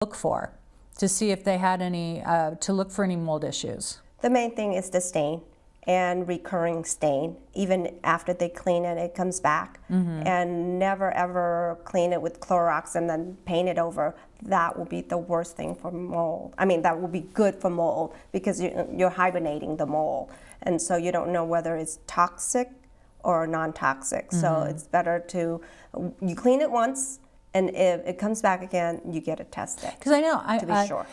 look for to see if they had any, to look for any mold issues? The main thing is the stain and recurring stain. Even after they clean it, it comes back. And never ever clean it with Clorox and then paint it over. That will be the worst thing for mold. I mean, that will be good for mold because you're hibernating the mold. And so you don't know whether it's toxic or non-toxic. So it's better to, you clean it once, and if it comes back again, you get it tested. Because I know, to be sure.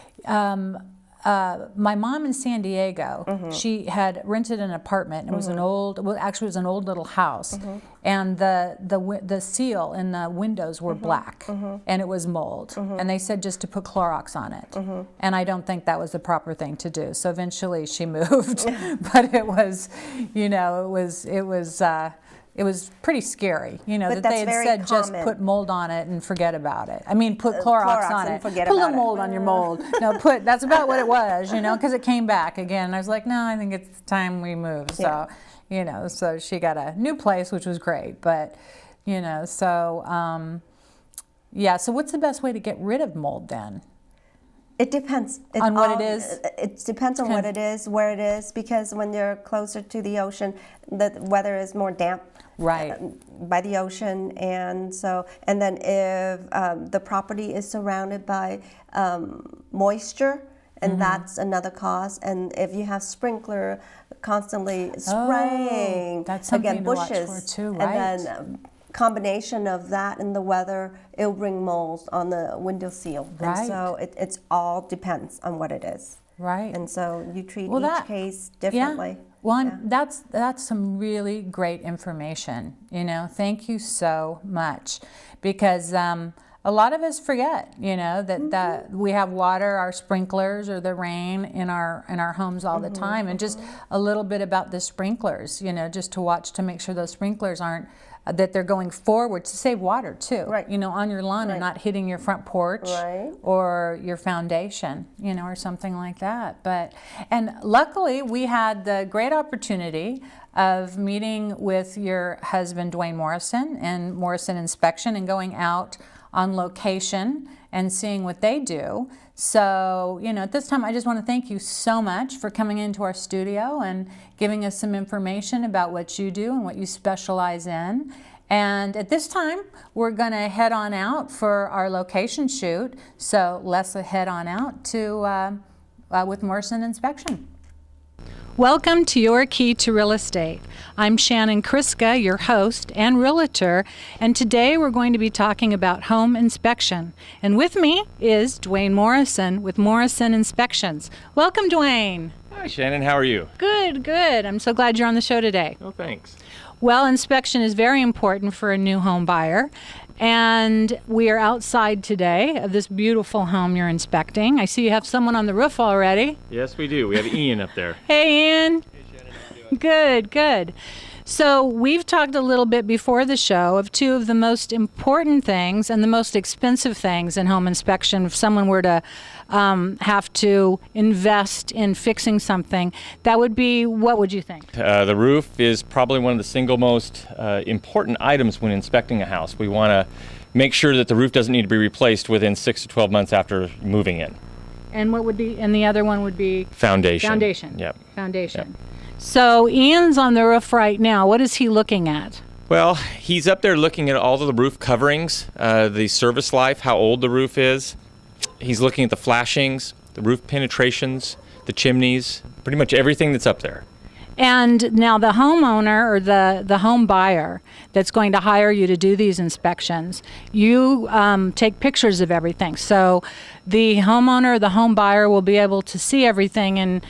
My mom in San Diego, she had rented an apartment. It was an old, well, actually it was an old little house, and the seal in the windows were black, and it was mold. And they said just to put Clorox on it, and I don't think that was the proper thing to do. So eventually she moved, but it was, you know, it was pretty scary, you know, But that they had said common. just put mold on it and forget about it. I mean, put Clorox on it. Put a little mold on your mold. No, that's about what it was, you know, because it came back again. I was like, no, I think it's time we move. So, you know, so she got a new place, which was great. But, you know, so, yeah, so what's the best way to get rid of mold then? It depends. On what it is? It depends on what it is, where it is, because when you're closer to the ocean, the weather is more damp. Right. By the ocean, and then if the property is surrounded by moisture, and that's another cause. And if you have sprinkler constantly spraying, that's something again, to bushes, watch for too, right? And then combination of that and the weather, it'll bring molds on the window seal. Right. And so it's all depends on what it is. Right. And so you treat each case differently. Yeah. Well, that's some really great information. You know, thank you so much, because a lot of us forget, you know, that we have water, our sprinklers, or the rain in our homes all the time, and just a little bit about the sprinklers. You know, just to watch to make sure those sprinklers aren't. That they're going forward to save water too, right. You know, on your lawn and not hitting your front porch or your foundation, you know, or something like that. And luckily we had the great opportunity of meeting with your husband, Duane Morrison, and Morrison Inspection, and going out on location and seeing what they do. So, you know, at this time, I just want to thank you so much for coming into our studio and giving us some information about what you do and what you specialize in. And at this time, we're going to head on out for our location shoot. So let's head on out to with Morrison Inspection. Welcome to Your Key to Real Estate. I'm Shannon Kriska, your host and realtor, and today we're going to be talking about home inspection. And with me is Duane Morrison with Morrison Inspections. Welcome, Duane. Hi, Shannon. How are you? Good, good. I'm so glad you're on the show today. Oh, thanks. Well, inspection is very important for a new home buyer. And we are outside today of this beautiful home you're inspecting. I see you have someone on the roof already. Yes, we do. We have Ian up there. Hey, Ian. Hey, Shannon. How you doing? Good, good. So we've talked a little bit before the show of two of the most important things and the most expensive things in home inspection. If someone were to have to invest in fixing something, that would be, what would you think? The roof is probably one of the single most important items when inspecting a house. We want to make sure that the roof doesn't need to be replaced within 6 to 12 months after moving in. And what would be, and the other one would be? Foundation. Foundation. Yep. Foundation. Yep. So Ian's on the roof right now. What is he looking at? Well, he's up there looking at all of the roof coverings, the service life, how old the roof is. He's looking at the flashings, the roof penetrations, the chimneys, pretty much everything that's up there. And now the homeowner or the home buyer that's going to hire you to do these inspections, you take pictures of everything. So the homeowner or the home buyer will be able to see everything, and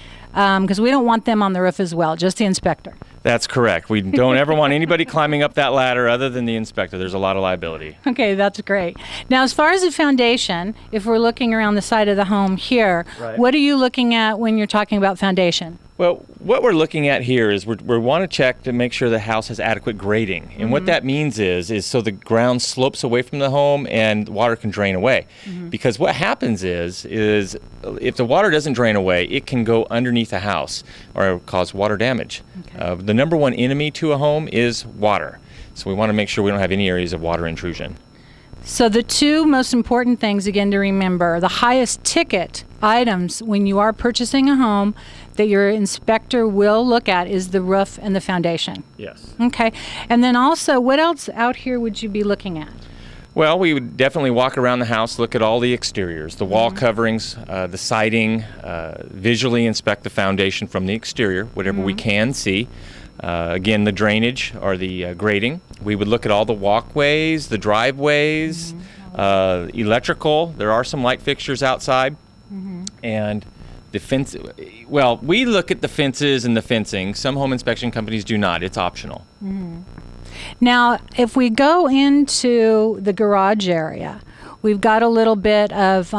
because we don't want them on the roof as well, just the inspector. That's correct. We don't ever want anybody climbing up that ladder other than the inspector. There's a lot of liability. Okay, that's great. Now, as far as the foundation, if we're looking around the side of the home here, what are you looking at when you're talking about foundation? Well, what we're looking at here is we want to check to make sure the house has adequate grading. And what that means is so the ground slopes away from the home and water can drain away. Because what happens is if the water doesn't drain away, it can go underneath a house or cause water damage. Okay. The number one enemy to a home is water. So we want to make sure we don't have any areas of water intrusion. So the two most important things, again, to remember, the highest ticket items when you are purchasing a home that your inspector will look at is the roof and the foundation. Yes. Okay. And then also, what else out here would you be looking at? Well, we would definitely walk around the house, look at all the exteriors, the wall coverings, the siding, visually inspect the foundation from the exterior, whatever we can see. Again, the drainage or the grading. We would look at all the walkways, the driveways, electrical. There are some light fixtures outside. And the fence. Well, we look at the fences and the fencing. Some home inspection companies do not. It's optional. Now, if we go into the garage area, we've got a little bit of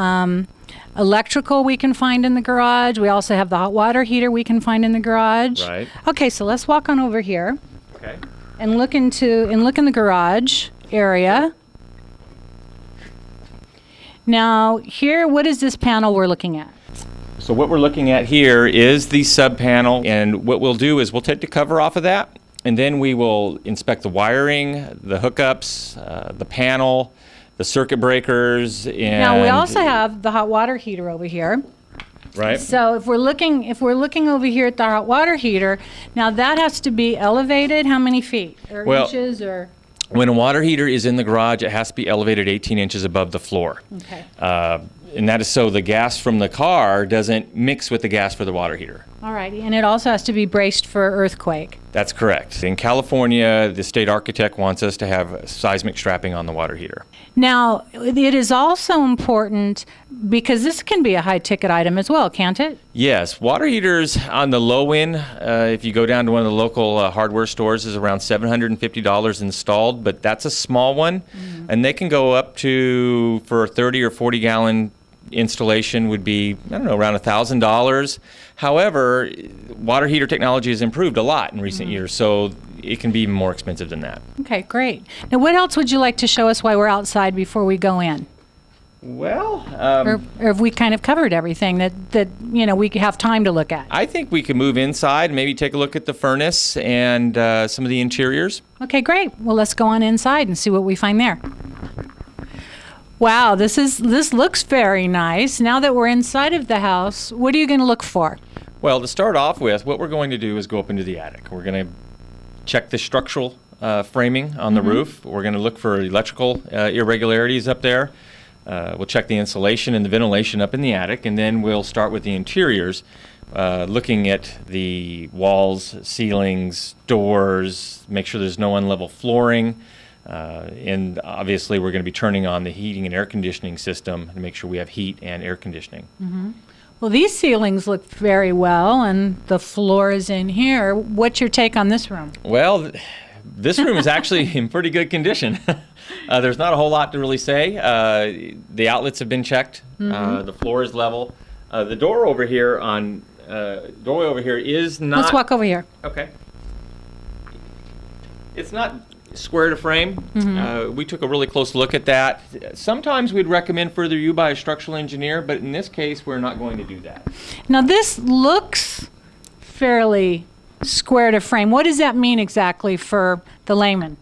electrical we can find in the garage. We also have the hot water heater we can find in the garage. Right. Okay, so let's walk on over here Okay. and look in the garage area. Now, here, what is this panel we're looking at? So what we're looking at here is the sub panel, and what we'll do is we'll take the cover off of that, and then we will inspect the wiring, the hookups, the panel, the circuit breakers, and Now, we also have the hot water heater over here. right. So if we're looking over here at the hot water heater, now that has to be elevated how many feet or Well, inches or? When a water heater is in the garage, it has to be elevated 18 inches above the floor. Okay. And that is so the gas from the car doesn't mix with the gas for the water heater. All righty, and it also has to be braced for earthquake. That's correct. In California, the state architect wants us to have seismic strapping on the water heater. Now, it is also important because this can be a high ticket item as well, can't it? Yes, water heaters on the low end, if you go down to one of the local hardware stores, is around $750 installed, but that's a small one. And they can go up to, for a 30 or 40 gallon installation would be, I don't know, around $1,000. However, water heater technology has improved a lot in recent years, so it can be even more expensive than that. Okay, great. Now, what else would you like to show us while we're outside before we go in? Well, Or have we kind of covered everything that we have time to look at? I think we can move inside, maybe take a look at the furnace and some of the interiors. Okay, great. Well, let's go on inside and see what we find there. Wow, this looks very nice. Now that we're inside of the house, what are you going to look for? Well, to start off with, what we're going to do is go up into the attic. We're going to check the structural framing on the roof. We're going to look for electrical irregularities up there. We'll check the insulation and the ventilation up in the attic, and then we'll start with the interiors, looking at the walls, ceilings, doors, make sure there's no unlevel flooring. And obviously, we're going to be turning on the heating and air conditioning system to make sure we have heat and air conditioning. Well, these ceilings look very well, and the floor is in here. What's your take on this room? Well, this room is actually in pretty good condition. There's not a whole lot to really say. The outlets have been checked. The floor is level. The door over here is not. Let's walk over here. Okay. It's not square to frame. We took a really close look at that. Sometimes we'd recommend further review by a structural engineer, but in this case, we're not going to do that. Now, this looks fairly square to frame. What does that mean exactly for the layman?